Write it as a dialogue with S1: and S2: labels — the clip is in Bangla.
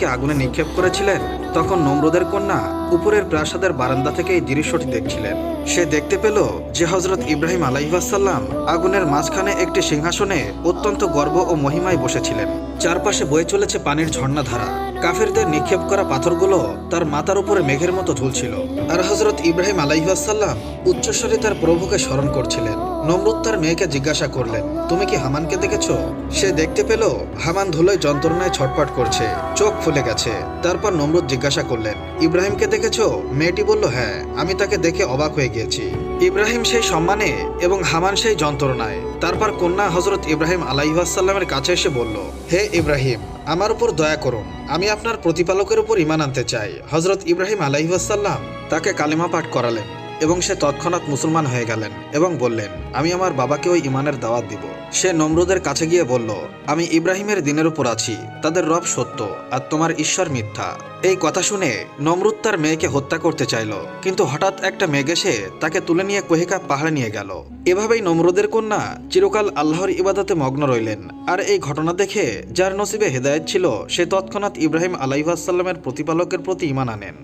S1: ইব্রাহিমকে আগুনে নিক্ষেপ করেছিলেন, তখন নমরুদের কন্যা উপরের প্রাসাদের বারান্দা থেকে এই দৃশ্যটি দেখছিলেন। সে দেখতে পেল যে হযরত ইব্রাহিম আলাইহিসসালাম আগুনের মাঝখানে একটি সিংহাসনে অত্যন্ত গর্ব ও মহিমায় বসেছিলেন। চারপাশে বয়ে চলেছে পানির ঝর্ণাধারা। কাফেরদের নিক্ষেপ করা পাথরগুলো তার মাথার উপরে মেঘের মতো ঝুলছিল। আর হযরত ইব্রাহিম আলাইহিসসালাম উচ্চস্বরে তার প্রভুকে স্মরণ করছিলেন। নমরুদ তার মেয়েকে জিজ্ঞাসা করলেন, তুমি কি হামানকে দেখেছো? সে দেখতে পেল হামান ধুলোয় যন্ত্রণায় ছটফট করছে, চোখ ফুলে গেছে। তারপর নমরুদ জিজ্ঞাসা করলেন, ইব্রাহিমকে দেখেছো? মেয়েটি বলল, হ্যাঁ, আমি তাকে দেখে অবাক হয়ে গিয়েছি। ইব্রাহিম সেই সম্মানে এবং হামান সেই যন্ত্রণায়। তারপর কন্যা হযরত ইব্রাহিম আলাইহিসসালামের কাছে এসে বলল, হে ইব্রাহিম, আমার উপর দয়া করুন, আমি আপনার প্রতিপালকের উপর ঈমান আনতে চাই। হযরত ইব্রাহিম আলাইহিসসালাম তাকে কালিমা পাঠ করালেন এবং সে তৎক্ষণাৎ মুসলমান হয়ে গেলেন এবং বললেন, আমি আমার বাবাকে ওই ঈমানের দাওয়াত দিব। সে নমরুদের কাছে গিয়ে বলল, আমি ইব্রাহিমের দিনের উপর আছি, তাদের রব সত্য আর তোমার ঈশ্বর মিথ্যা। এই কথা শুনে নমরুদ তার মেয়েকে হত্যা করতে চাইল, কিন্তু হঠাৎ একটা মেঘ এসে তাকে তুলে নিয়ে কোহিকা পাহাড়ে নিয়ে গেল। এভাবেই নমরুদের কন্যা চিরকাল আল্লাহর ইবাদতে মগ্ন রইলেন। আর এই ঘটনা দেখে যার নসিবে হেদায়েত ছিল, সে তৎক্ষণাৎ ইব্রাহিম আলাইহিসসালামের প্রতিপালকের প্রতি ঈমান আনেন।